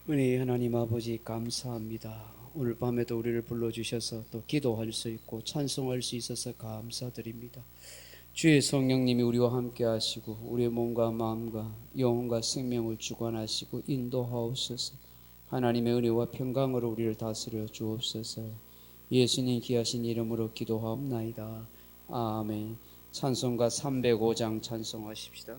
은혜의 하나님 아버지 감사합니다. 오늘 밤에도 우리를 불러주셔서 또 기도할 수 있고 찬송할 수 있어서 감사드립니다. 주의 성령님이 우리와 함께 하시고 우리의 몸과 마음과 영혼과 생명을 주관하시고 인도하옵소서. 하나님의 은혜와 평강으로 우리를 다스려 주옵소서. 예수님 귀하신 이름으로 기도하옵나이다. 아멘. 찬송가 305장 찬송하십시다.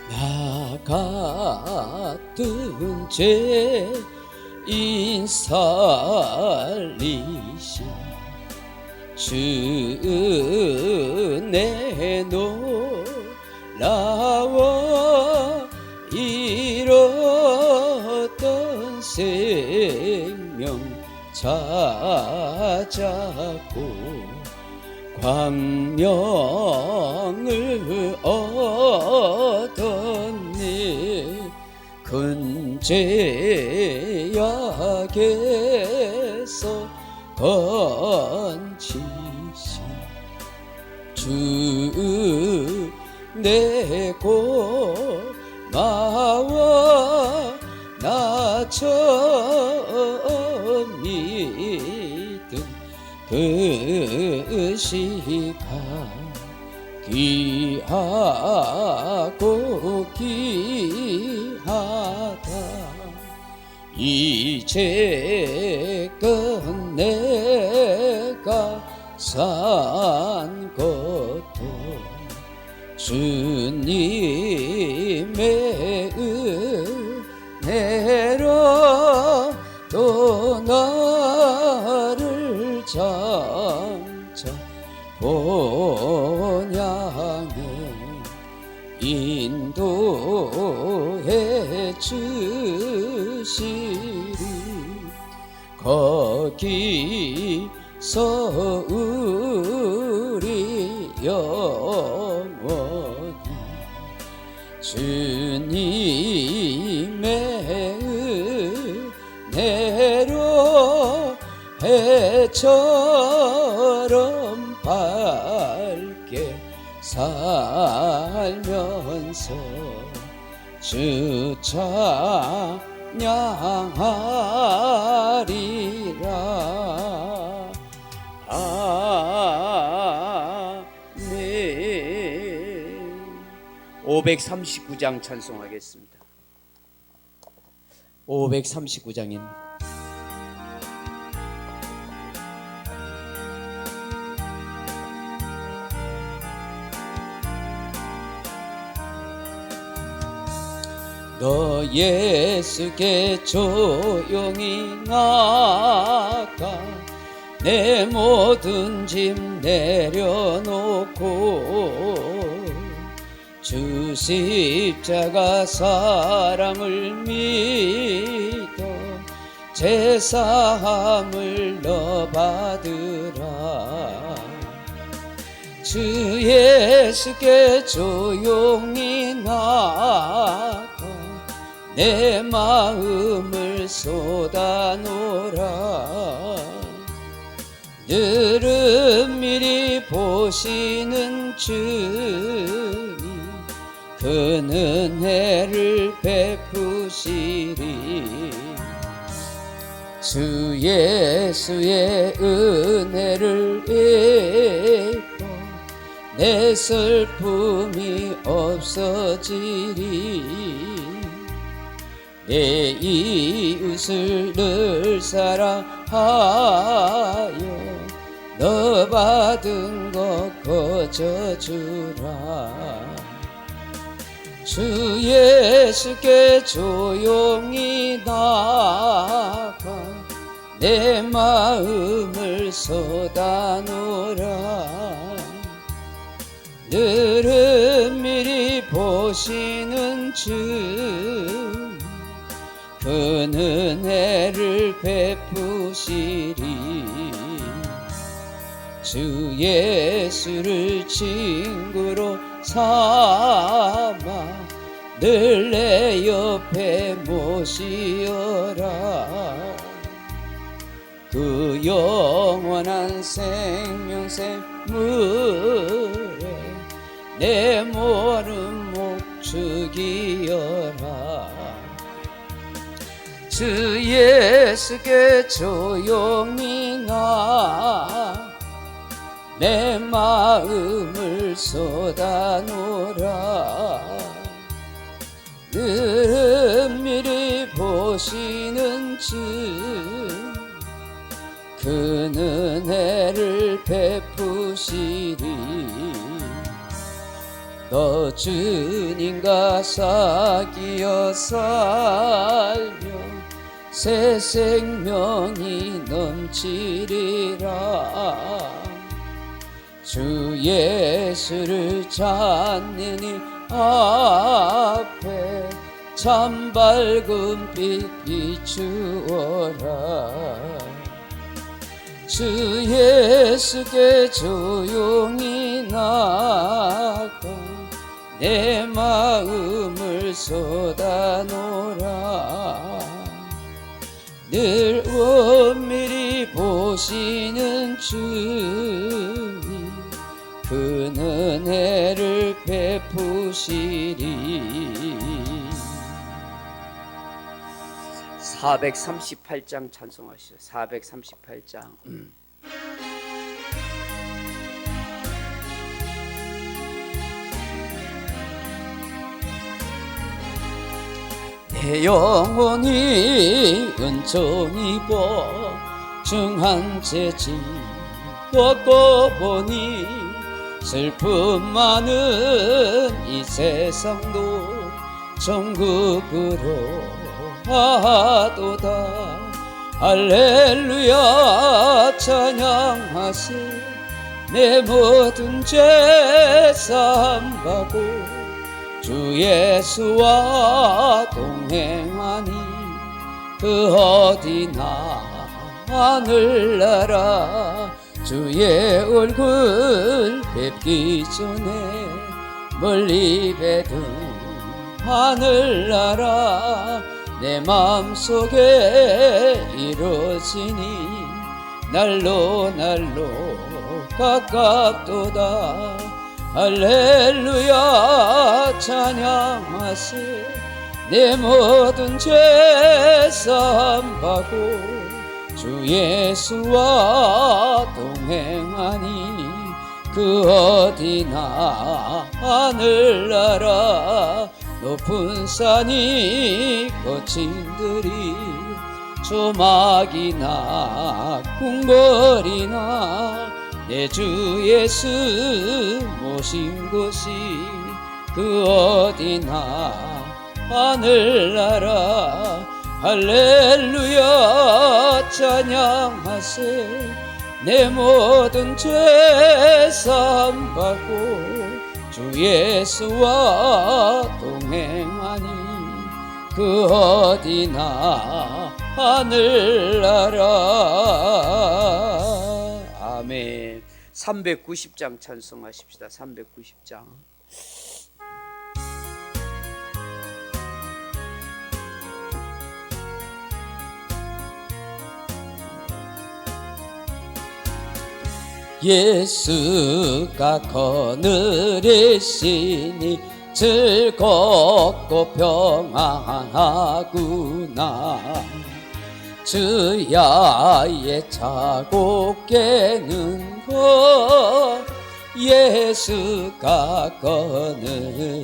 나 같은 죄인 살리신 주 내 놀라워 잃었던 생명 찾았고 광명을 얻었니 큰 죄악에서 건지신 주 내 고마워 나 처음 믿은 그 시간 귀하고 귀하다 이제껏 내가 산 것도 주님의 은혜로 또 나를 장차 본향에 인도해 주시리 거기서 우리 영원히 주님의 은혜로 해처럼 밝게 살면서 주 찬양하리라. 아멘. 539장 찬송하겠습니다. 539장입니다. 너 예수께 조용히 나가 내 모든 짐 내려놓고 주 십자가 사랑을 믿어 제사함을 너 받으라. 주 예수께 조용히 나가 내 마음을 쏟아놓으라. 늘은 미리 보시는 주님 큰 은혜를 베푸시리. 주 예수의 은혜를 입고 내 슬픔이 없어지리. 내 이웃을 늘 사랑하여 너 받은 것 거저주라. 주 예수께 조용히 나가 내 마음을 쏟아놓으라. 늘은 미리 보시는 주 큰 은혜를 베푸시리. 주 예수를 친구로 삼아 늘 내 옆에 모시어라. 그 영원한 생명샘 물에 내 모른 목 죽이어라. 주 예수께 조용히 나 내 마음을 쏟아놓으라. 늘 은밀히 보시는 주 그 은혜를 베푸시리. 너 주님과 사귀어 살며 새 생명이 넘치리라. 주 예수를 찾는 이 앞에 참 밝은 빛 비추어라. 주 예수께 조용히 나가 내 마음을 쏟아놓으라. 늘 은밀히 보시는 주님 그 은혜를 베푸시리. 438장 찬송하시죠. 438장. 내 영혼이 은총이 보증한 채 지웠고 보니 슬픔 많은 이 세상도 천국으로 하도다. 할렐루야 찬양하세. 내 모든 죄 사함받고 주 예수와 동행하니 그 어디나 하늘나라. 주의 얼굴 뵙기 전에 멀리 뵈던 하늘나라. 내 마음속에 이루어지니 날로 날로 가깝도다. 할렐루야 찬양하세. 내 모든 죄 사함받고 주 예수와 동행하니 그 어디나 하늘나라. 높은 산이 거친 들이 조막이나 궁궐이나 내 주 예수 모신 곳이 그 어디나 하늘나라. 할렐루야 찬양하세. 내 모든 죄 사함받고 주 예수와 동행하니 그 어디나 하늘나라. 아멘. 390장 찬송하십시다. 390장. 예수가 거느리시니 즐겁고 평안하구나. 주야의 자고 깨는 것 예수가 거느리시네.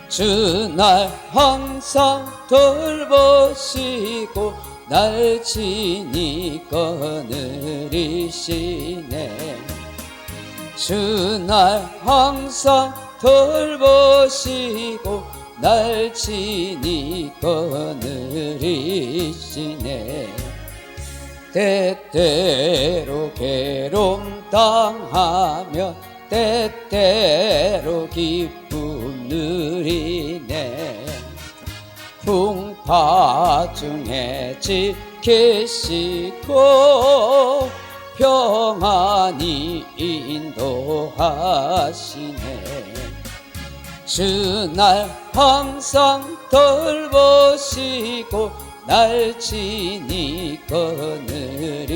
주 날 항상 돌보시고 날 친히 거느리시네. 주 날 항상 돌보시고 날 친히 거느리시네. 때때로 괴로움 당하며 때때로 기쁨 누리네. 풍파 중에 지키시고 평안히 인도하시네. 주 날 항상 돌보시고 날 친히 거느리시네.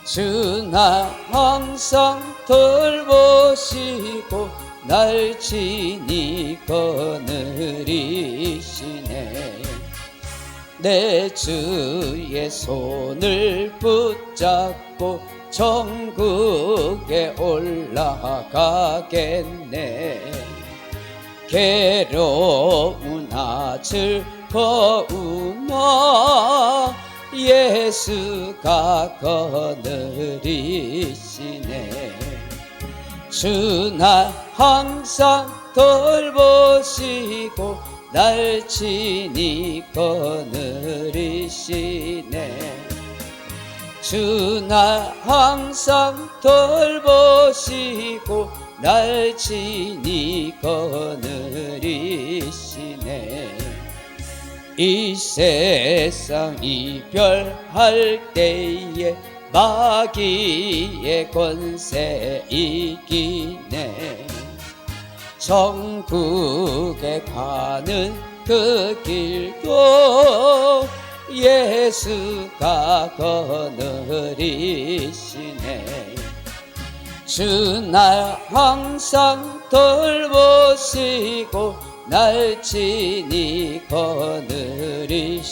주 날 항상 돌보시고 날 친히 거느리시네. 내 주의 손을 붙잡고 천국에 올라가겠네. 괴로우나 즐거우나 예수가 거느리시네. 주 날 항상 돌보시고 날 친히 거느리시네. 주 날 항상 돌보시고 날 친히 거느리시네. 이 세상 이별할 때에 마귀의 권세 이기네. 천국에 가는 그 길도 예수가 거느리시네. 주 날 항상 돌보시고 날 친히 거느리시네.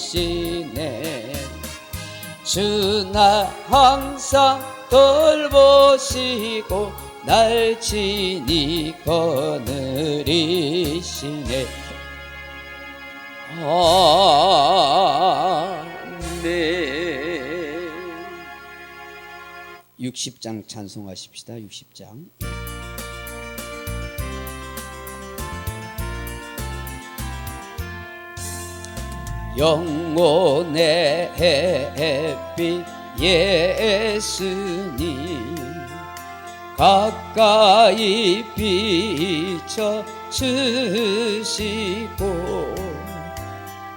주 날 항상 돌보시고 날 친히 거느리시네. 아멘. 60장 찬송하십시다. 60장. 영혼의 햇빛 예수님 가까이 비춰주시고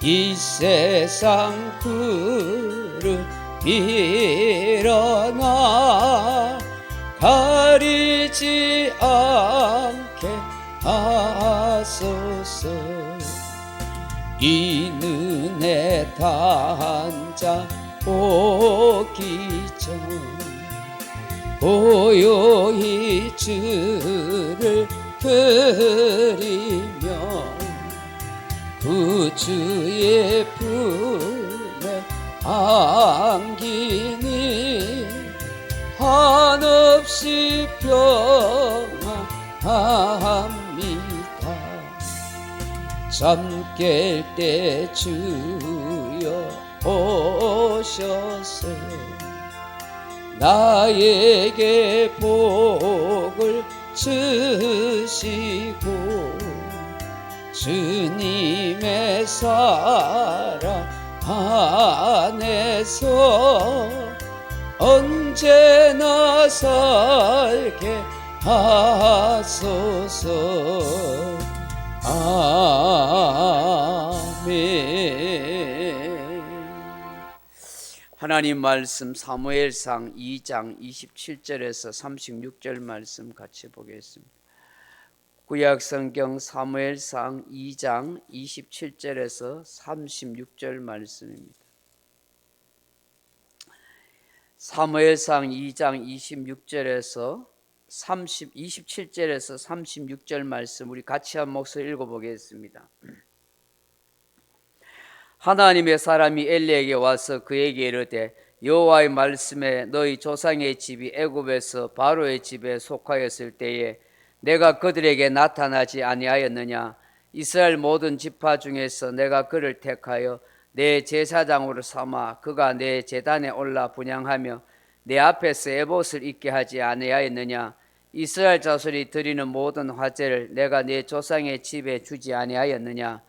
이 세상 구름 일어나 가리지 않게 하소서. 이 눈에 단자 오기 전 고요히 주를 드리며 구주의 품에 안기니 한없이 평안합니다. 잠 깰 때 주여 오셔서 나에게 복을 주시고 주님의 사랑 안에서 언제나 살게 하소서. 아멘. 하나님 말씀 사무엘상 2장 27절에서 36절 말씀 같이 보겠습니다. 구약성경 사무엘상 2장 27절에서 36절 말씀입니다. 사무엘상 2장 27절에서 36절 말씀 우리 같이 한 목소리 읽어보겠습니다. 하나님의 사람이 엘리에게 와서 그에게 이르되 여호와의 말씀에 너희 조상의 집이 애굽에서 바로의 집에 속하였을 때에 내가 그들에게 나타나지 아니하였느냐. 이스라엘 모든 지파 중에서 내가 그를 택하여 내 제사장으로 삼아 그가 내 제단에 올라 분향하며 내 앞에서 에봇을 입게 하지 아니하였느냐. 이스라엘 자손이 드리는 모든 화제를 내가 내 조상의 집에 주지 아니하였느냐.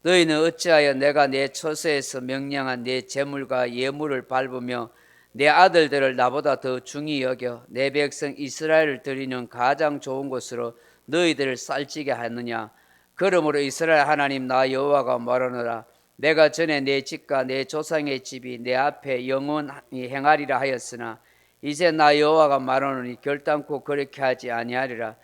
너희는 어찌하여 내가 내 처소에서 명령한 내 제물과 예물을 밟으며 내 아들들을 나보다 더 중히 여겨 내 백성 이스라엘을 드리는 가장 좋은 곳으로 너희들을 살찌게 하느냐. 그러므로 이스라엘 하나님 나 여호와가 말하노라. 내가 전에 내 집과 내 조상의 집이 내 앞에 영원히 행하리라 하였으나 이제 나 여호와가 말하노니 결단코 그렇게 하지 아니하리라.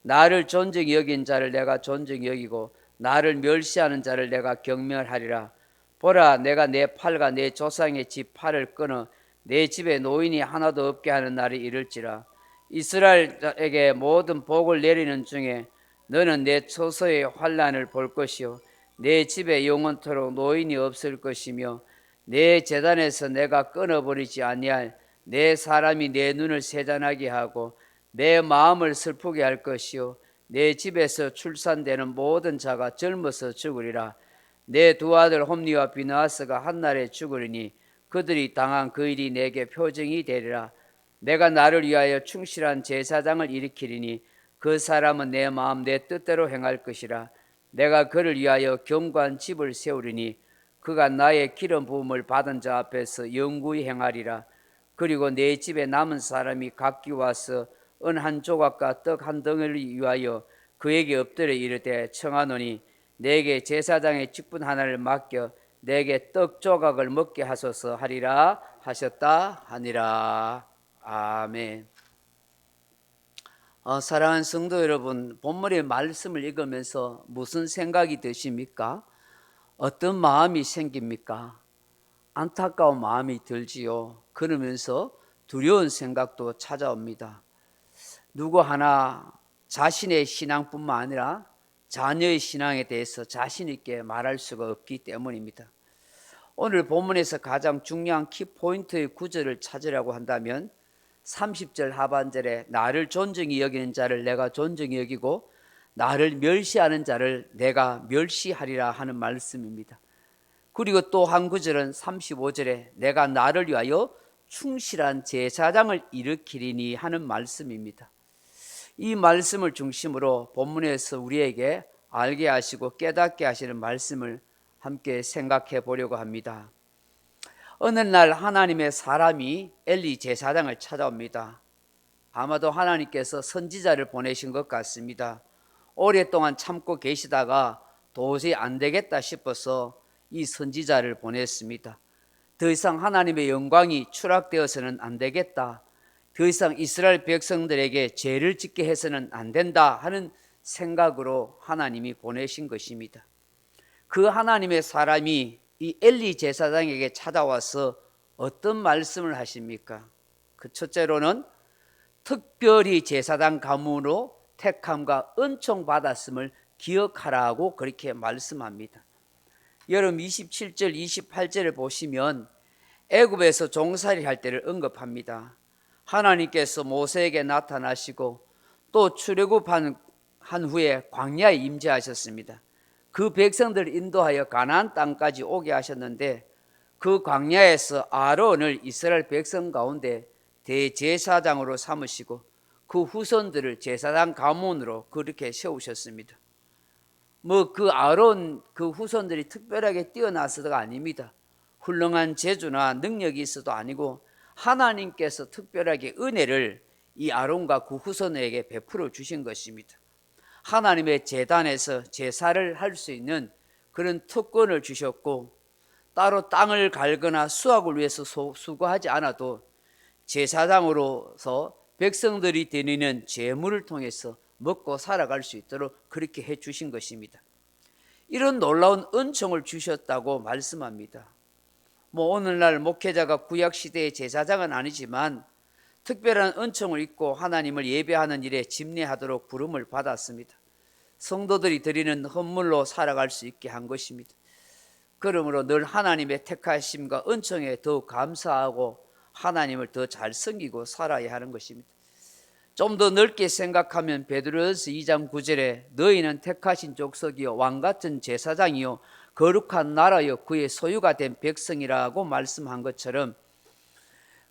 나를 존중히 여긴 자를 내가 존중히 여기고 나를 멸시하는 자를 내가 경멸하리라. 보라, 내가 내 팔과 내 조상의 집 팔을 끊어 내 집에 노인이 하나도 없게 하는 날이 이를지라. 이스라엘에게 모든 복을 내리는 중에 너는 내 처소의 환난을 볼 것이요 내 집에 영원토록 노인이 없을 것이며 내 제단에서 내가 끊어버리지 아니할 내 사람이 내 눈을 세잔하게 하고 내 마음을 슬프게 할 것이요 내 집에서 출산되는 모든 자가 젊어서 죽으리라. 내 두 아들 홈리와 비느하스가 한날에 죽으리니 그들이 당한 그 일이 내게 표징이 되리라. 내가 나를 위하여 충실한 제사장을 일으키리니 그 사람은 내 마음 내 뜻대로 행할 것이라. 내가 그를 위하여 견고한 집을 세우리니 그가 나의 기름 부음을 받은 자 앞에서 영구히 행하리라. 그리고 내 집에 남은 사람이 각기 와서 은 한 조각과 떡 한 덩어리를 위하여 그에게 엎드려 이르되 청하노니 내게 제사장의 직분 하나를 맡겨 내게 떡 조각을 먹게 하소서 하리라 하셨다 하니라. 아멘. 사랑하는 성도 여러분, 본문의 말씀을 읽으면서 무슨 생각이 드십니까? 어떤 마음이 생깁니까? 안타까운 마음이 들지요. 그러면서 두려운 생각도 찾아옵니다. 누구 하나 자신의 신앙뿐만 아니라 자녀의 신앙에 대해서 자신 있게 말할 수가 없기 때문입니다. 오늘 본문에서 가장 중요한 키포인트의 구절을 찾으려고 한다면 30절 하반절에 나를 존중히 여기는 자를 내가 존중히 여기고 나를 멸시하는 자를 내가 멸시하리라 하는 말씀입니다. 그리고 또 한 구절은 35절에 내가 나를 위하여 충실한 제사장을 일으키리니 하는 말씀입니다. 이 말씀을 중심으로 본문에서 우리에게 알게 하시고 깨닫게 하시는 말씀을 함께 생각해 보려고 합니다. 어느 날 하나님의 사람이 엘리 제사장을 찾아옵니다. 아마도 하나님께서 선지자를 보내신 것 같습니다. 오랫동안 참고 계시다가 도저히 안 되겠다 싶어서 이 선지자를 보냈습니다. 더 이상 하나님의 영광이 추락되어서는 안 되겠다. 더 이상 이스라엘 백성들에게 죄를 짓게 해서는 안 된다 하는 생각으로 하나님이 보내신 것입니다. 그 하나님의 사람이 이 엘리 제사장에게 찾아와서 어떤 말씀을 하십니까? 그 첫째로는 특별히 제사장 가문으로 택함과 은총 받았음을 기억하라고 그렇게 말씀합니다. 여러분 27절 28절을 보시면 애굽에서 종살이 할 때를 언급합니다. 하나님께서 모세에게 나타나시고 또 출애굽한 후에 광야에 임재하셨습니다. 그 백성들을 인도하여 가나안 땅까지 오게 하셨는데 그 광야에서 아론을 이스라엘 백성 가운데 대제사장으로 삼으시고 그 후손들을 제사장 가문으로 그렇게 세우셨습니다. 그 아론 그 후손들이 특별하게 뛰어나서가 아닙니다. 훌륭한 재주나 능력이 있어도 아니고 하나님께서 특별하게 은혜를 이 아론과 그 후손에게 베풀어 주신 것입니다. 하나님의 제단에서 제사를 할 수 있는 그런 특권을 주셨고 따로 땅을 갈거나 수확을 위해서 수고하지 않아도 제사장으로서 백성들이 드리는 제물을 통해서 먹고 살아갈 수 있도록 그렇게 해 주신 것입니다. 이런 놀라운 은총을 주셨다고 말씀합니다. 오늘날 목회자가 구약시대의 제사장은 아니지만 특별한 은총을 입고 하나님을 예배하는 일에 집례하도록 부름을 받았습니다. 성도들이 드리는 헌물로 살아갈 수 있게 한 것입니다. 그러므로 늘 하나님의 택하심과 은총에 더욱 감사하고 하나님을 더 잘 섬기고 살아야 하는 것입니다. 좀 더 넓게 생각하면 베드로전서 2장 9절에 너희는 택하신 족속이요 왕같은 제사장이요 거룩한 나라요 그의 소유가 된 백성이라고 말씀한 것처럼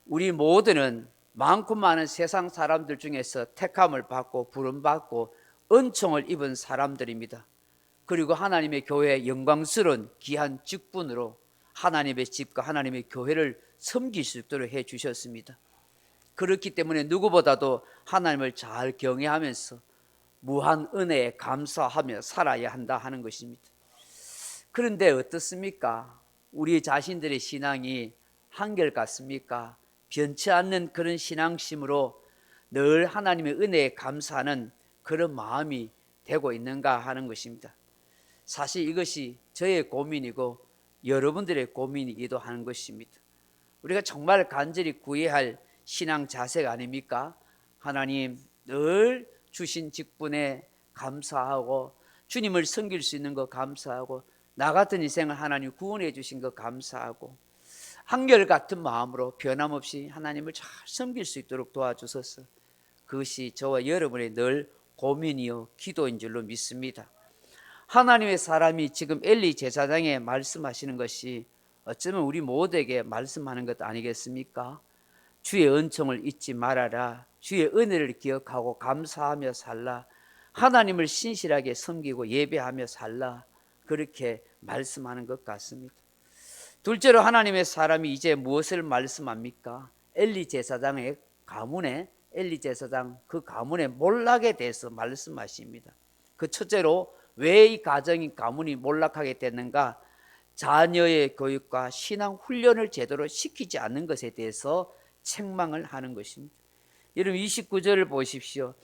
우리 모두는 많고 많은 세상 사람들 중에서 택함을 받고 부름받고 은총을 입은 사람들입니다. 그리고 하나님의 교회의 영광스러운 귀한 직분으로 하나님의 집과 하나님의 교회를 섬길 수 있도록 해 주셨습니다. 그렇기 때문에 누구보다도 하나님을 잘 경외하면서 무한 은혜에 감사하며 살아야 한다 하는 것입니다. 그런데 어떻습니까? 우리 자신들의 신앙이 한결같습니까? 변치 않는 그런 신앙심으로 늘 하나님의 은혜에 감사하는 그런 마음이 되고 있는가 하는 것입니다. 사실 이것이 저의 고민이고 여러분들의 고민이기도 하는 것입니다. 우리가 정말 간절히 구해야 할 신앙 자세가 아닙니까? 하나님 늘 주신 직분에 감사하고 주님을 섬길 수 있는 것 감사하고 나 같은 인생을 하나님 구원해 주신 것 감사하고 한결같은 마음으로 변함없이 하나님을 잘 섬길 수 있도록 도와주소서. 그것이 저와 여러분의 늘 고민이요 기도인 줄로 믿습니다. 하나님의 사람이 지금 엘리 제사장에 말씀하시는 것이 어쩌면 우리 모두에게 말씀하는 것 아니겠습니까? 주의 은총을 잊지 말아라. 주의 은혜를 기억하고 감사하며 살라. 하나님을 신실하게 섬기고 예배하며 살라. 그렇게 말씀하는 것 같습니다. 둘째로 하나님의 사람이 이제 무엇을 말씀합니까? 엘리 제사장의 가문에 엘리 제사장 그 가문의 몰락에 대해서 말씀하십니다. 그 첫째로 왜 이 가정이 가문이 몰락하게 됐는가? 자녀의 교육과 신앙 훈련을 제대로 시키지 않는 것에 대해서 책망을 하는 것입니다. 여러분 29절을 보십시오.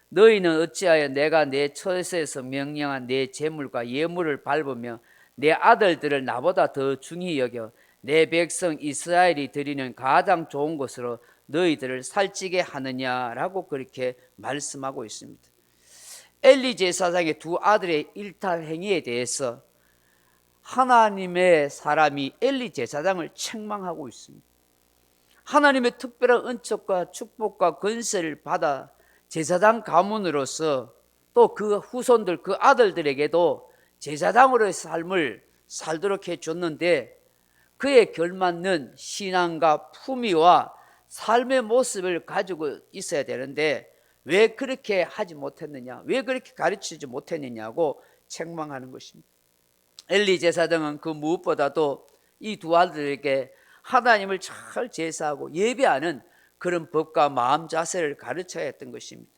너희는 어찌하여 내가 내 처소에서 명령한 내 재물과 예물을 밟으며 내 아들들을 나보다 더 중히 여겨 내 백성 이스라엘이 드리는 가장 좋은 것으로 너희들을 살찌게 하느냐라고 그렇게 말씀하고 있습니다. 엘리 제사장의 두 아들의 일탈 행위에 대해서 하나님의 사람이 엘리 제사장을 책망하고 있습니다. 하나님의 특별한 은총과 축복과 권세를 받아 제사장 가문으로서 또 그 후손들 그 아들들에게도 제사장으로의 삶을 살도록 해줬는데 그에 걸맞는 신앙과 품위와 삶의 모습을 가지고 있어야 되는데 왜 그렇게 하지 못했느냐, 왜 그렇게 가르치지 못했느냐고 책망하는 것입니다. 엘리 제사장은 그 무엇보다도 이 두 아들에게 하나님을 잘 제사하고 예배하는 그런 법과 마음 자세를 가르쳐야 했던 것입니다.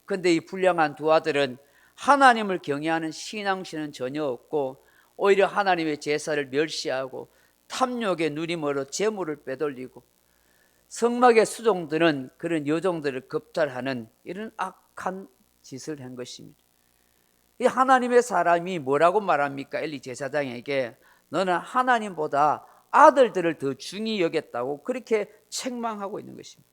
그런데 이 불량한 두 아들은 하나님을 경외하는 신앙심은 전혀 없고 오히려 하나님의 제사를 멸시하고 탐욕에 눈이 멀어 재물을 빼돌리고 성막에 수종드는 그런 여종들을 겁탈하는 이런 악한 짓을 한 것입니다. 이 하나님의 사람이 뭐라고 말합니까? 엘리 제사장에게 너는 하나님보다 아들들을 더 중히 여겼다고 그렇게 책망하고 있는 것입니다.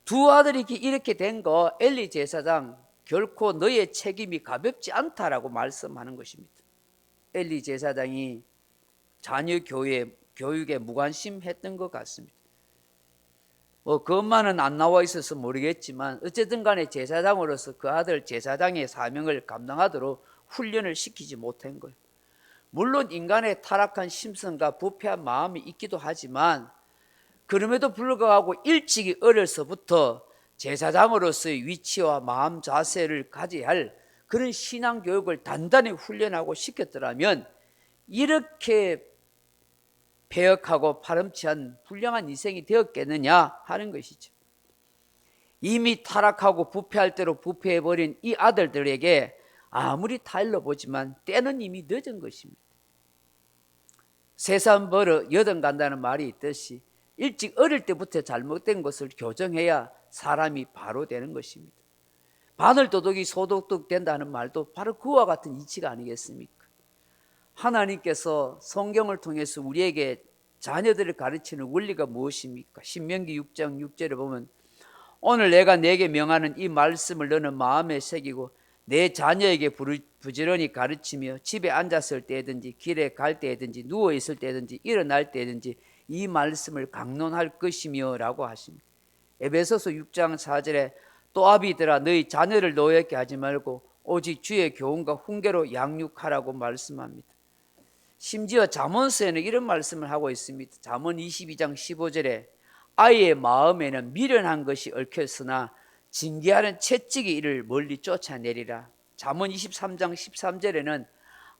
두 아들이 이렇게 된 거 엘리 제사장 결코 너의 책임이 가볍지 않다라고 말씀하는 것입니다. 엘리 제사장이 자녀 교육에 무관심했던 것 같습니다. 그것만은 안 나와 있어서 모르겠지만 어쨌든 간에 제사장으로서 그 아들 제사장의 사명을 감당하도록 훈련을 시키지 못한 거예요. 물론 인간의 타락한 심성과 부패한 마음이 있기도 하지만 그럼에도 불구하고 일찍이 어려서부터 제사장으로서의 위치와 마음 자세를 가져야 할 그런 신앙 교육을 단단히 훈련하고 시켰더라면 이렇게 배역하고 파렴치한 불량한 인생이 되었겠느냐 하는 것이죠. 이미 타락하고 부패할 대로 부패해버린 이 아들들에게 아무리 타일러 보지만 때는 이미 늦은 것입니다. 새삼 벌어 여든 간다는 말이 있듯이 일찍 어릴 때부터 잘못된 것을 교정해야 사람이 바로 되는 것입니다. 바늘도둑이 소도둑 된다는 말도 바로 그와 같은 이치가 아니겠습니까? 하나님께서 성경을 통해서 우리에게 자녀들을 가르치는 원리가 무엇입니까? 신명기 6장 6절에 보면 오늘 내가 내게 명하는 이 말씀을 너는 마음에 새기고 내 자녀에게 부지런히 가르치며 집에 앉았을 때든지 길에 갈 때든지 누워 있을 때든지 일어날 때든지 이 말씀을 강론할 것이며 라고 하십니다. 에베소서 6장 4절에 또 아비들아 너희 자녀를 노엽게 하지 말고 오직 주의 교훈과 훈계로 양육하라고 말씀합니다. 심지어 잠언서에는 이런 말씀을 하고 있습니다. 잠언 22장 15절에 아이의 마음에는 미련한 것이 얽혔으나 징계하는 채찍이 이를 멀리 쫓아내리라. 잠언 23장 13절에는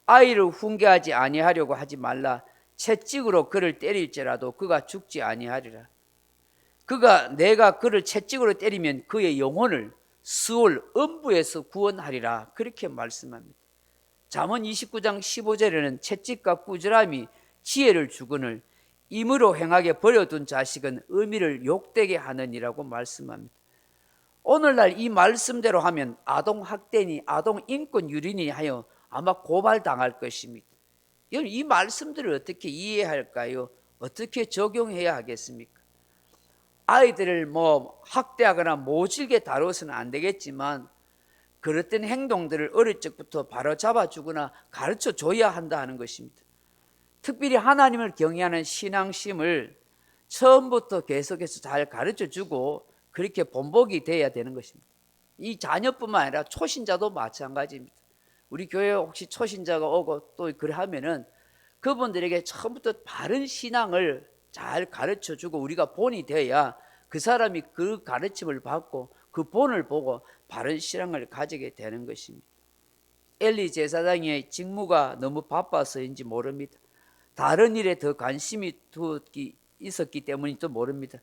아이를 훈계하지 아니하려고 하지 말라. 채찍으로 그를 때릴지라도 그가 죽지 아니하리라. 내가 그를 채찍으로 때리면 그의 영혼을 스올 음부에서 구원하리라. 그렇게 말씀합니다. 잠언 29장 15절에는 채찍과 꾸지람이 지혜를 주거늘 임으로 행하게 버려둔 자식은 의미를 욕되게 하느니라고 말씀합니다. 오늘날 이 말씀대로 하면 아동학대니 아동인권유린이 하여 아마 고발당할 것입니다. 여러분, 이 말씀들을 어떻게 이해할까요? 어떻게 적용해야 하겠습니까? 아이들을 학대하거나 모질게 다뤄서는 안 되겠지만 그렇던 행동들을 어릴 적부터 바로 잡아주거나 가르쳐 줘야 한다 하는 것입니다. 특별히 하나님을 경외하는 신앙심을 처음부터 계속해서 잘 가르쳐 주고 그렇게 본보기 돼야 되는 것입니다. 이 자녀뿐만 아니라 초신자도 마찬가지입니다. 우리 교회에 혹시 초신자가 오고 또 그래 하면은 그분들에게 처음부터 바른 신앙을 잘 가르쳐 주고 우리가 본이 되어야 그 사람이 그 가르침을 받고 그 본을 보고 바른 신앙을 가지게 되는 것입니다. 엘리 제사장의 직무가 너무 바빠서인지 모릅니다. 다른 일에 더 관심이 있었기 때문인지도 모릅니다.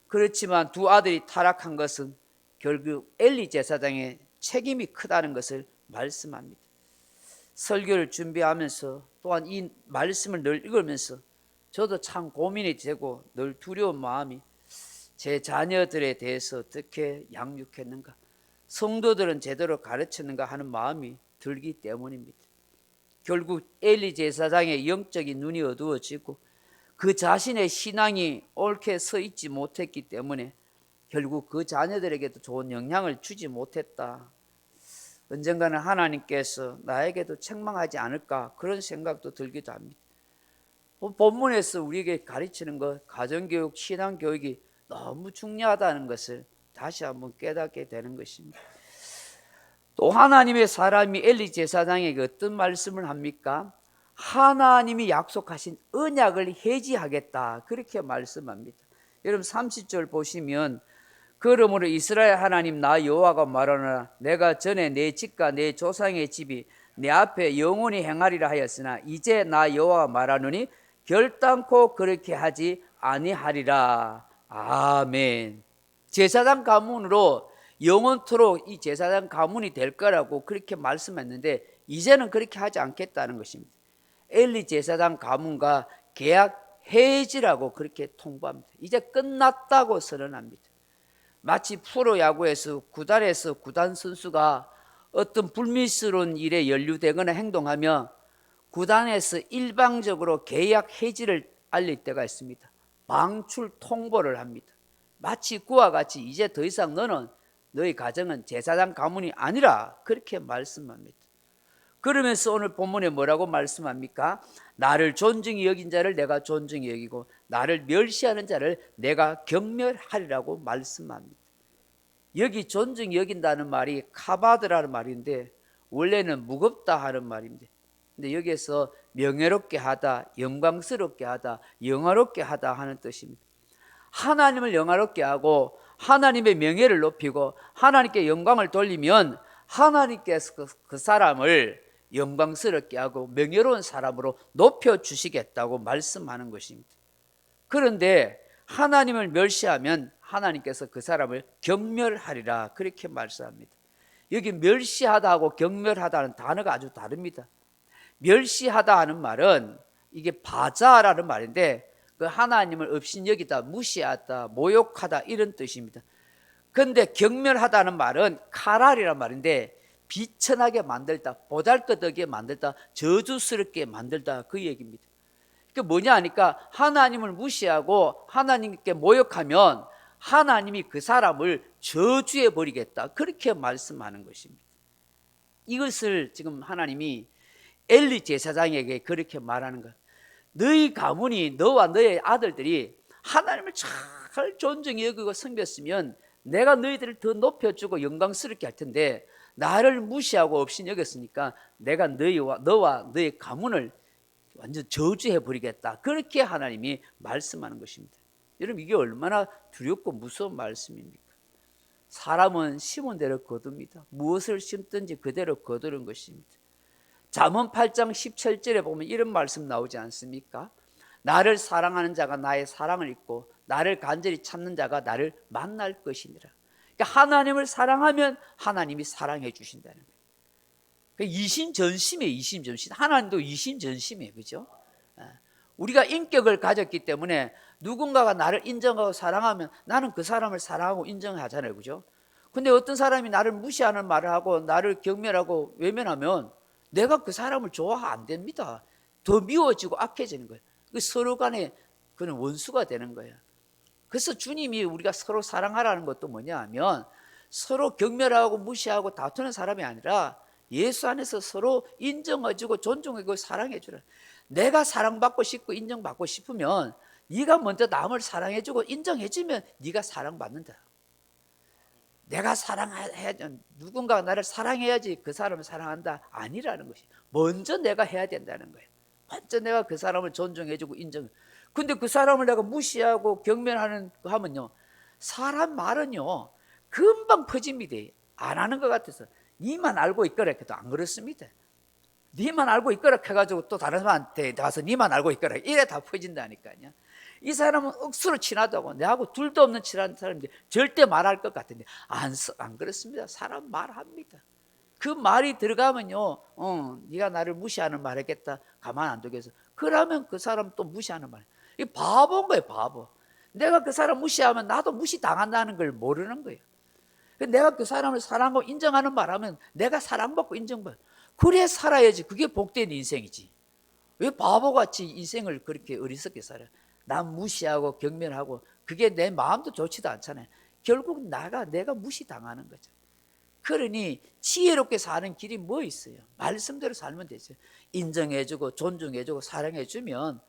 그렇지만 두 아들이 타락한 것은 결국 엘리 제사장의 책임이 크다는 것을 말씀합니다. 설교를 준비하면서 또한 이 말씀을 늘 읽으면서 저도 참 고민이 되고 늘 두려운 마음이, 제 자녀들에 대해서 어떻게 양육했는가, 성도들은 제대로 가르쳤는가 하는 마음이 들기 때문입니다. 결국 엘리 제사장의 영적인 눈이 어두워지고 그 자신의 신앙이 옳게 서 있지 못했기 때문에 결국 그 자녀들에게도 좋은 영향을 주지 못했다. 언젠가는 하나님께서 나에게도 책망하지 않을까, 그런 생각도 들기도 합니다. 본문에서 우리에게 가르치는 것, 가정교육, 신앙교육이 너무 중요하다는 것을 다시 한번 깨닫게 되는 것입니다. 또 하나님의 사람이 엘리 제사장에게 어떤 말씀을 합니까? 하나님이 약속하신 언약을 해지하겠다, 그렇게 말씀합니다. 여러분 30절 보시면, 그러므로 이스라엘 하나님 나 여호와가 말하노라, 내가 전에 내 집과 내 조상의 집이 내 앞에 영원히 행하리라 하였으나 이제 나 여호와가 말하노니 결단코 그렇게 하지 아니하리라. 아멘. 제사장 가문으로 영원토록 이 제사장 가문이 될 거라고 그렇게 말씀했는데 이제는 그렇게 하지 않겠다는 것입니다. 엘리 제사장 가문과 계약 해지라고 그렇게 통보합니다. 이제 끝났다고 선언합니다. 마치 프로야구에서 구단에서 구단 선수가 어떤 불미스러운 일에 연루되거나 행동하며 구단에서 일방적으로 계약 해지를 알릴 때가 있습니다. 방출 통보를 합니다. 마치 그와 같이 이제 더 이상 너는, 너희 가정은 제사장 가문이 아니라, 그렇게 말씀합니다. 그러면서 오늘 본문에 뭐라고 말씀합니까? 나를 존중히 여긴 자를 내가 존중히 여기고 나를 멸시하는 자를 내가 경멸하리라고 말씀합니다. 여기 존중히 여긴다는 말이 카바드라는 말인데 원래는 무겁다 하는 말입니다. 근데 여기에서 명예롭게 하다, 영광스럽게 하다, 영화롭게 하다 하는 뜻입니다. 하나님을 영화롭게 하고 하나님의 명예를 높이고 하나님께 영광을 돌리면 하나님께서 그 사람을 영광스럽게 하고 명예로운 사람으로 높여주시겠다고 말씀하는 것입니다. 그런데 하나님을 멸시하면 하나님께서 그 사람을 경멸하리라, 그렇게 말씀합니다. 여기 멸시하다하고 경멸하다는 단어가 아주 다릅니다. 멸시하다 하는 말은 이게 바자라는 말인데 그 하나님을 업신여기다, 무시하다, 모욕하다 이런 뜻입니다. 그런데 경멸하다는 말은 카랄이란 말인데 비천하게 만들다, 보잘것없게 만들다, 저주스럽게 만들다, 그 얘기입니다. 그게 뭐냐 하니까 하나님을 무시하고 하나님께 모욕하면 하나님이 그 사람을 저주해 버리겠다, 그렇게 말씀하는 것입니다. 이것을 지금 하나님이 엘리 제사장에게 그렇게 말하는 것. 너희 가문이, 너와 너의 아들들이 하나님을 잘 존중히 여기고 섬겼으면 내가 너희들을 더 높여주고 영광스럽게 할 텐데 나를 무시하고 없이 여겼으니까 내가 너와 너의 가문을 완전 저주해 버리겠다, 그렇게 하나님이 말씀하는 것입니다. 여러분 이게 얼마나 두렵고 무서운 말씀입니까? 사람은 심은 대로 거둡니다. 무엇을 심든지 그대로 거두는 것입니다. 잠언 8장 17절에 보면 이런 말씀 나오지 않습니까? 나를 사랑하는 자가 나의 사랑을 잊고 나를 간절히 찾는 자가 나를 만날 것이니라. 그러니까 하나님을 사랑하면 하나님이 사랑해 주신다는 거예요. 그러니까 이심전심이에요. 이심전심. 하나님도 이심전심이에요. 그죠? 우리가 인격을 가졌기 때문에 누군가가 나를 인정하고 사랑하면 나는 그 사람을 사랑하고 인정하잖아요. 그죠? 근데 어떤 사람이 나를 무시하는 말을 하고 나를 경멸하고 외면하면 내가 그 사람을 좋아하면 안 됩니다. 더 미워지고 악해지는 거예요. 그 서로 간에 그는 원수가 되는 거예요. 그래서 주님이 우리가 서로 사랑하라는 것도 뭐냐 하면 서로 경멸하고 무시하고 다투는 사람이 아니라 예수 안에서 서로 인정해주고 존중해주고 사랑해주라. 내가 사랑받고 싶고 인정받고 싶으면 네가 먼저 남을 사랑해주고 인정해주면 네가 사랑받는다. 내가 사랑해야, 누군가가 나를 사랑해야지 그 사람을 사랑한다 아니라는 것이 먼저 내가 해야 된다는 거예요. 먼저 내가 그 사람을 존중해주고 인정. 근데 그 사람을 내가 무시하고 경멸하는 거 하면요, 사람 말은요 금방 퍼집니다. 안 하는 것 같아서 니만 알고 있거라 해도 안 그렇습니다. 니만 알고 있거라 해가지고 또 다른 사람한테 가서 니만 알고 있거라 이래 다 퍼진다니까요. 이 사람은 억수로 친하다고 내하고 둘도 없는 친한 사람인데 절대 말할 것 같은데 안 그렇습니다. 사람 말합니다. 그 말이 들어가면요, 네가 나를 무시하는 말 했겠다 가만 안 두겠어. 그러면 그 사람 또 무시하는 말. 이 바보인 거예요, 바보. 내가 그 사람 무시하면 나도 무시당한다는 걸 모르는 거예요. 내가 그 사람을 사랑하고 인정하는 말하면 내가 사랑받고 인정받고 그래 살아야지. 그게 복된 인생이지. 왜 바보같이 인생을 그렇게 어리석게 살아요? 남 무시하고 경멸하고 그게 내 마음도 좋지도 않잖아요. 결국 내가 무시당하는 거죠. 그러니 지혜롭게 사는 길이 뭐 있어요? 말씀대로 살면 되죠. 인정해주고 존중해주고 사랑해주면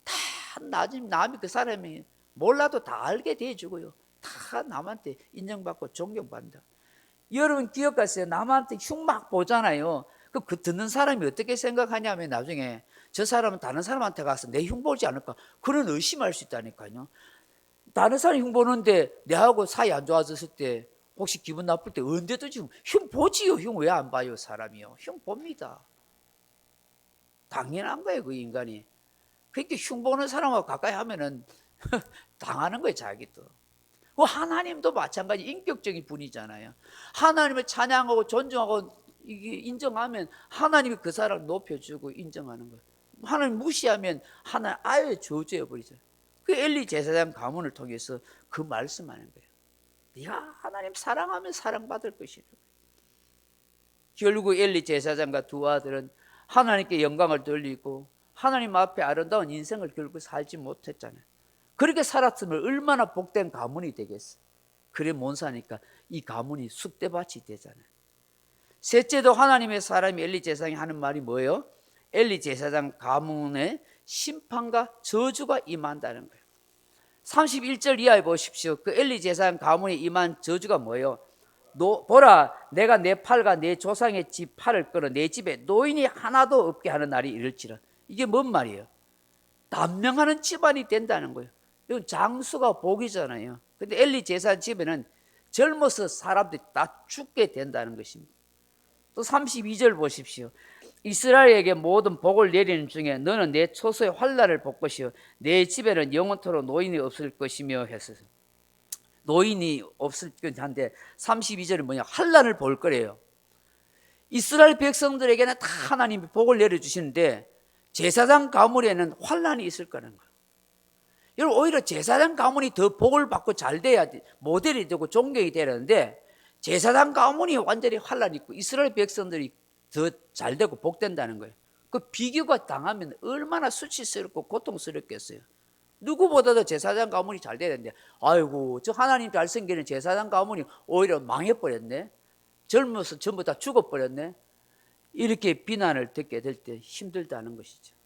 다 나중에 남이 그 사람이 몰라도 다 알게 돼주고요. 다 남한테 인정받고 존경받는다. 여러분 기억하세요. 남한테 흉막 보잖아요. 그 듣는 사람이 어떻게 생각하냐면 나중에 저 사람은 다른 사람한테 가서 내 흉 보지 않을까 그런 의심할 수 있다니까요. 다른 사람이 흉 보는데 내하고 사이 안 좋아졌을 때 혹시 기분 나쁠 때 언제든지 흉 보지요. 흉 왜 안 봐요 사람이요. 흉 봅니다. 당연한 거예요 그 인간이. 그러니까 흉 보는 사람하고 가까이 하면은 당하는 거예요 자기도. 하나님도 마찬가지 인격적인 분이잖아요. 하나님을 찬양하고 존중하고 인정하면 하나님이 그 사람을 높여주고 인정하는 거예요. 하나님 무시하면 하나님 아예 저주해버리죠. 그 엘리 제사장 가문을 통해서 그 말씀하는 거예요. 네가 하나님 사랑하면 사랑받을 것이다. 결국 엘리 제사장과 두 아들은 하나님께 영광을 돌리고 하나님 앞에 아름다운 인생을 결국 살지 못했잖아요. 그렇게 살았으면 얼마나 복된 가문이 되겠어. 그래 못 사니까 이 가문이 쑥대밭이 되잖아요. 셋째도 하나님의 사람이 엘리 제사장이 하는 말이 뭐예요? 엘리 제사장 가문에 심판과 저주가 임한다는 거예요. 31절 이하에 보십시오. 그 엘리 제사장 가문에 임한 저주가 뭐예요? 보라, 내가 내 팔과 내 조상의 집 팔을 끌어 내 집에 노인이 하나도 없게 하는 날이 이를지라. 이게 뭔 말이에요? 단명하는 집안이 된다는 거예요. 이건 장수가 복이잖아요. 근데 엘리 제사장 집에는 젊어서 사람들이 다 죽게 된다는 것입니다. 또 32절 보십시오. 이스라엘에게 모든 복을 내리는 중에 너는 내 초소의 환난을 볼 것이요 내 집에는 영원토록 노인이 없을 것이며 했어요. 노인이 없을 건데 32절은 뭐냐? 환난을 볼 거래요. 이스라엘 백성들에게는 다 하나님이 복을 내려주시는데 제사장 가문에는 환난이 있을 거라는 거예요. 여러분 오히려 제사장 가문이 더 복을 받고 잘 돼야 모델이 되고 존경이 되는데 제사장 가문이 완전히 환난이 있고 이스라엘 백성들이 더 잘 되고 복된다는 거예요. 그 비교가 당하면 얼마나 수치스럽고 고통스럽겠어요. 누구보다도 제사장 가문이 잘 돼야 되는데 아이고 저 하나님 잘 섬기는 제사장 가문이 오히려 망해버렸네. 젊어서 전부 다 죽어버렸네. 이렇게 비난을 듣게 될 때 힘들다는 것이죠.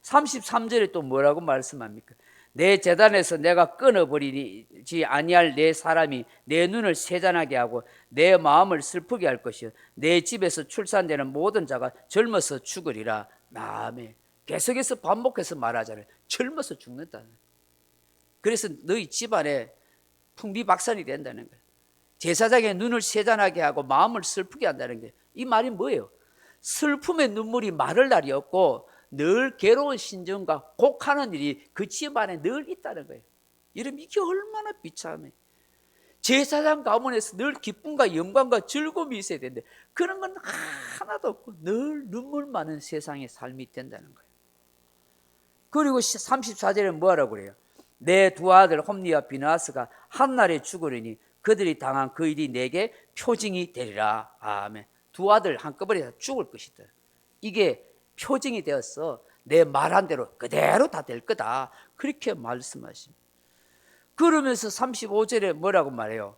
33절에 또 뭐라고 말씀합니까? 내 제단에서 내가 끊어버리지 아니할 내 사람이 내 눈을 세잔하게 하고 내 마음을 슬프게 할 것이요 내 집에서 출산되는 모든 자가 젊어서 죽으리라. 아멘. 계속해서 반복해서 말하잖아요. 젊어서 죽는다는. 그래서 너희 집안에 풍비박산이 된다는 거예요. 제사장의 눈을 세잔하게 하고 마음을 슬프게 한다는 게 이 말이 뭐예요? 슬픔의 눈물이 마를 날이 없고 늘 괴로운 심정과 곡하는 일이 그 집안에 늘 있다는 거예요. 여러분 이게 얼마나 비참해. 제사장 가문에서 늘 기쁨과 영광과 즐거움이 있어야 되는데 그런 건 하나도 없고 늘 눈물 많은 세상의 삶이 된다는 거예요. 그리고 34절에 뭐하라고 그래요? 내 두 아들 홈리와 비느하스가 한날에 죽으리니 그들이 당한 그 일이 내게 표징이 되리라. 아멘. 두 아들 한꺼번에 다 죽을 것이다. 이게 표징이 되었어. 내 말한 대로 그대로 다 될 거다. 그렇게 말씀하십니다. 그러면서 35절에 뭐라고 말해요?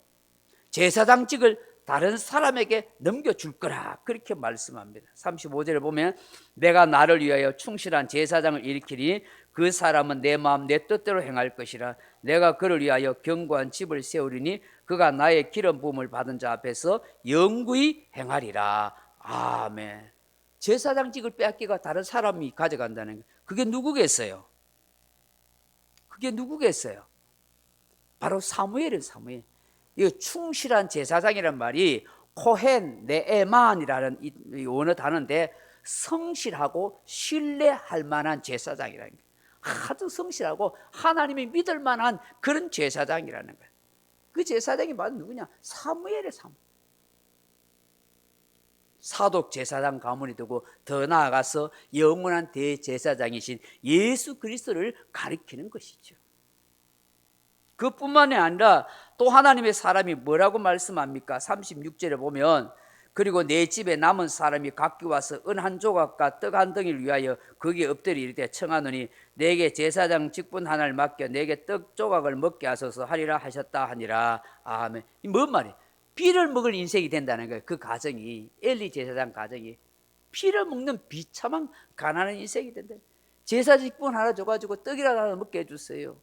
제사장직을 다른 사람에게 넘겨줄 거라. 그렇게 말씀합니다. 35절에 보면 내가 나를 위하여 충실한 제사장을 일으키니 그 사람은 내 마음 내 뜻대로 행할 것이라. 내가 그를 위하여 견고한 집을 세우리니 그가 나의 기름 부음을 받은 자 앞에서 영구히 행하리라. 아멘. 제사장직을 빼앗기가 다른 사람이 가져간다는 거. 그게 누구겠어요? 그게 누구겠어요? 바로 사무엘은 사무엘. 이 충실한 제사장이란 말이 코헨 네에만이라는 이 원어 단어인데 성실하고 신뢰할 만한 제사장이라는 거예요. 아주 성실하고 하나님이 믿을 만한 그런 제사장이라는 거예요. 그 제사장이 바로 누구냐? 사무엘의 사무엘. 사독 제사장 가문이 되고 더 나아가서 영원한 대제사장이신 예수 그리스도를 가리키는 것이죠. 그뿐만이 아니라 또 하나님의 사람이 뭐라고 말씀합니까? 36절에 보면 그리고 내 집에 남은 사람이 각기 와서 은 한 조각과 떡 한 덩이를 위하여 거기에 엎드려 이르되 청하노니 내게 제사장 직분 하나를 맡겨 내게 떡 조각을 먹게 하소서 하리라 하셨다 하니라. 아멘. 이 뭔 말이에요? 피를 먹을 인생이 된다는 거예요. 그 가정이, 엘리 제사장 가정이 피를 먹는 비참한 가난한 인생이 된다. 제사 직분 하나 줘가지고 떡이라도 하나 먹게 해주세요.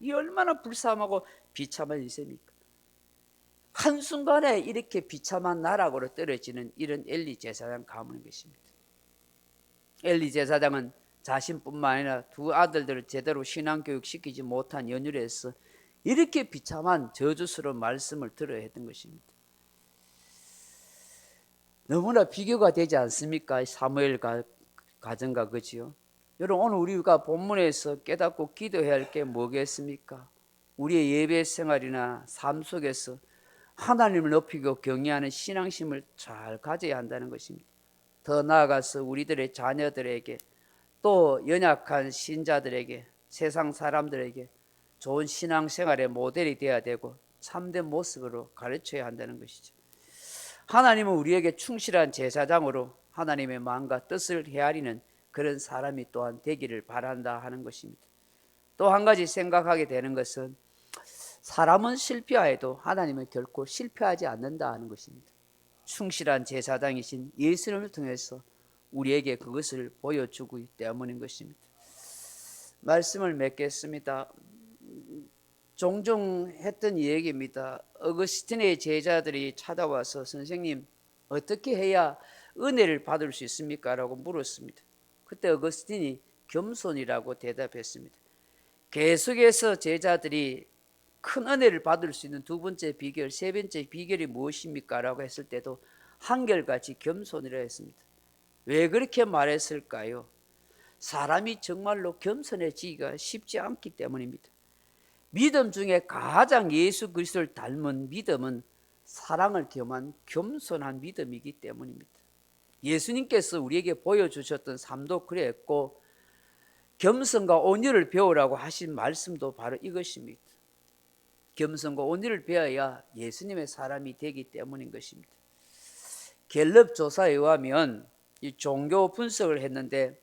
이 얼마나 불쌍하고 비참한 인생입니까? 한순간에 이렇게 비참한 나락으로 떨어지는 이런 엘리 제사장 가문인 것입니다. 엘리 제사장은 자신뿐만 아니라 두 아들들을 제대로 신앙교육 시키지 못한 연유에서 이렇게 비참한 저주스러운 말씀을 들어야 했던 것입니다. 너무나 비교가 되지 않습니까? 사무엘 가정과 그지요? 여러분, 오늘 우리가 본문에서 깨닫고 기도해야 할 게 뭐겠습니까? 우리의 예배 생활이나 삶 속에서 하나님을 높이고 경외하는 신앙심을 잘 가져야 한다는 것입니다. 더 나아가서 우리들의 자녀들에게 또 연약한 신자들에게 세상 사람들에게 좋은 신앙생활의 모델이 되어야 되고 참된 모습으로 가르쳐야 한다는 것이죠. 하나님은 우리에게 충실한 제사장으로 하나님의 마음과 뜻을 헤아리는 그런 사람이 또한 되기를 바란다 하는 것입니다. 또 한 가지 생각하게 되는 것은 사람은 실패해도 하나님은 결코 실패하지 않는다 하는 것입니다. 충실한 제사장이신 예수님을 통해서 우리에게 그것을 보여주기 때문인 것입니다. 말씀을 맺겠습니다. 종종 했던 얘기입니다. 어거스틴의 제자들이 찾아와서 선생님 어떻게 해야 은혜를 받을 수 있습니까? 라고 물었습니다. 그때 어거스틴이 겸손이라고 대답했습니다. 계속해서 제자들이 큰 은혜를 받을 수 있는 두 번째 비결, 세 번째 비결이 무엇입니까? 라고 했을 때도 한결같이 겸손이라 했습니다. 왜 그렇게 말했을까요? 사람이 정말로 겸손해지기가 쉽지 않기 때문입니다. 믿음 중에 가장 예수 그리스도를 닮은 믿음은 사랑을 겸한 겸손한 믿음이기 때문입니다. 예수님께서 우리에게 보여주셨던 삶도 그랬고 겸손과 온유를 배우라고 하신 말씀도 바로 이것입니다. 겸손과 온유를 배워야 예수님의 사람이 되기 때문인 것입니다. 갤럽 조사에 의하면 이 종교 분석을 했는데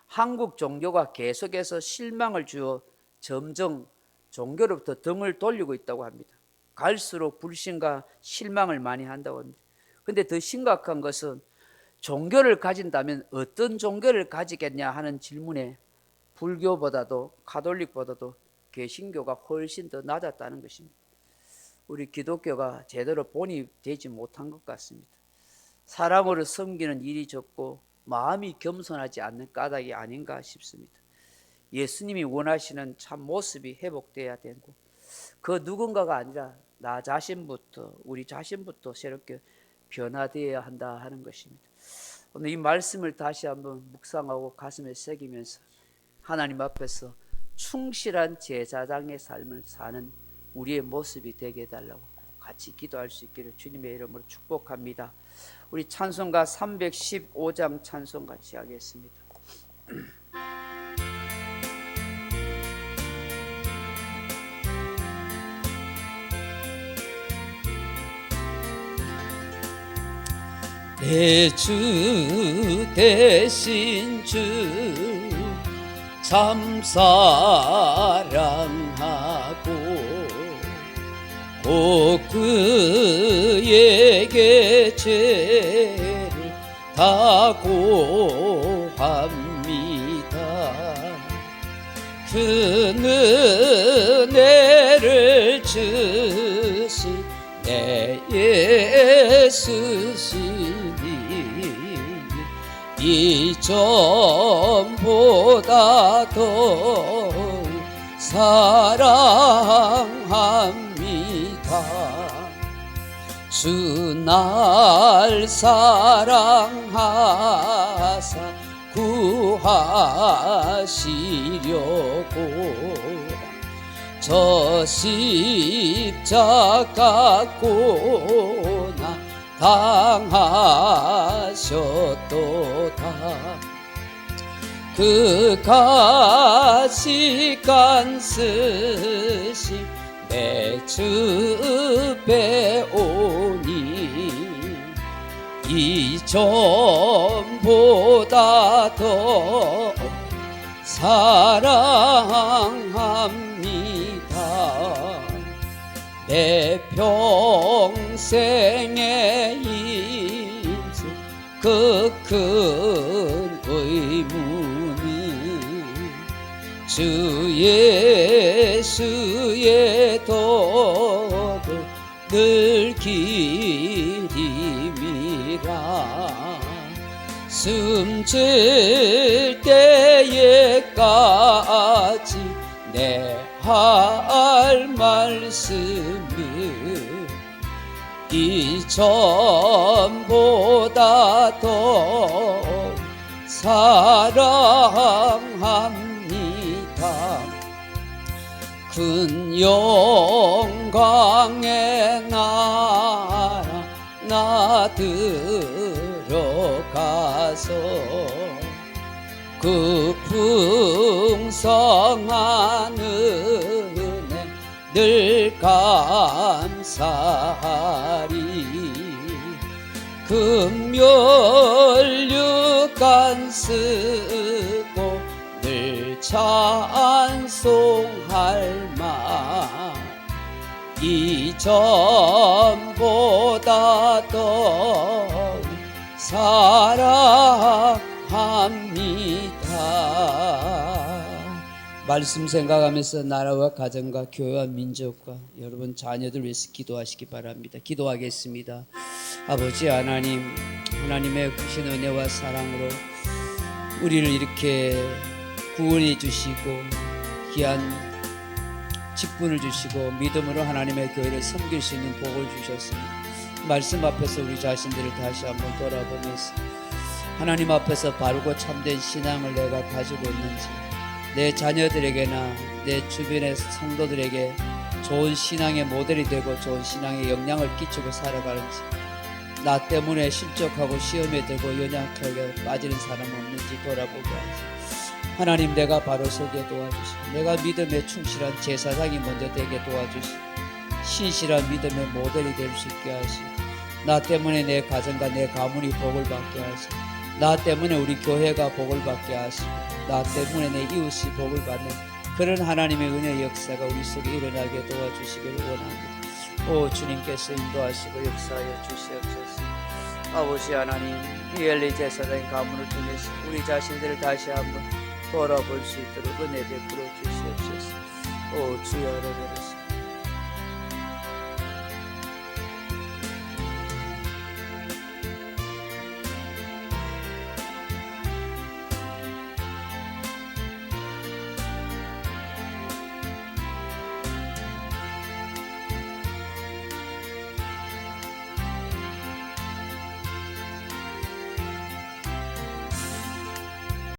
한국 종교가 계속해서 실망을 주어 점점 종교로부터 등을 돌리고 있다고 합니다. 갈수록 불신과 실망을 많이 한다고 합니다. 그런데 더 심각한 것은 종교를 가진다면 어떤 종교를 가지겠냐 하는 질문에 불교보다도 가톨릭보다도 개신교가 훨씬 더 낮았다는 것입니다. 우리 기독교가 제대로 본입되지 못한 것 같습니다. 사랑으로 섬기는 일이 적고 마음이 겸손하지 않는 까닭이 아닌가 싶습니다. 예수님이 원하시는 참 모습이 회복돼야 되고 그 누군가가 아니라 나 자신부터 우리 자신부터 새롭게 변화되어야 한다 하는 것입니다. 오늘 이 말씀을 다시 한번 묵상하고 가슴에 새기면서 하나님 앞에서 충실한 제사장의 삶을 사는 우리의 모습이 되게 해달라고 같이 기도할 수 있기를 주님의 이름으로 축복합니다. 우리 찬송가 315장 찬송 같이 하겠습니다. 내 주 대신 주 참 사랑하고 꼭 그에게 죄를 다 고합니다. 그 은혜를 주신 내 예수시니 이전보다 더 사랑합니다. 주 날 사랑하사 구하시려고 저 십자가 고나 당하셨도다. 그 가시관 쓰심 내 주 배우니 이전보다 더 사랑합니다. 내 평생의 인생 그 큰 의무는 주 예수의 덕을 늘 기림이라. 숨질 때에까지 내 할 말씀을 이전보다 더 사랑합니다. 큰 영광의 나라 나 들어가서 그 풍성한 은혜 늘 감사하리. 금면류관 쓰고 늘 찬송할 마. 이전보다 더 사랑합니다. 말씀 생각하면서 나라와 가정과 교회와 민족과 여러분 자녀들 위해서 기도하시기 바랍니다. 기도하겠습니다. 아버지 하나님, 하나님의 크신 은혜와 사랑으로 우리를 이렇게 구원해 주시고 귀한 직분을 주시고 믿음으로 하나님의 교회를 섬길 수 있는 복을 주셨습니다. 말씀 앞에서 우리 자신들을 다시 한번 돌아보면서 하나님 앞에서 바르고 참된 신앙을 내가 가지고 있는지, 내 자녀들에게나 내 주변의 성도들에게 좋은 신앙의 모델이 되고 좋은 신앙의 영향을 끼치고 살아가는지, 나 때문에 실족하고 시험에 들고 연약하게 빠지는 사람 없는지 돌아보게 하시고, 하나님 내가 바로 서게 도와주시고, 내가 믿음에 충실한 제사장이 먼저 되게 도와주시고, 신실한 믿음의 모델이 될 수 있게 하시고, 나 때문에 내 가정과 내 가문이 복을 받게 하시고, 나 때문에 우리 교회가 복을 받게 하시고, 나 때문에 내 이웃이 복을 받는 그런 하나님의 은혜의 역사가 우리 속에 일어나게 도와주시기를 원합니다. 오 주님께서 인도하시고 역사하여 주시옵소서. 아버지 하나님, 이 엘리 제사장의 가문을 통해서 우리 자신들을 다시 한번 돌아볼 수 있도록 은혜 베풀어 주시옵소서. 오 주여, 은혜를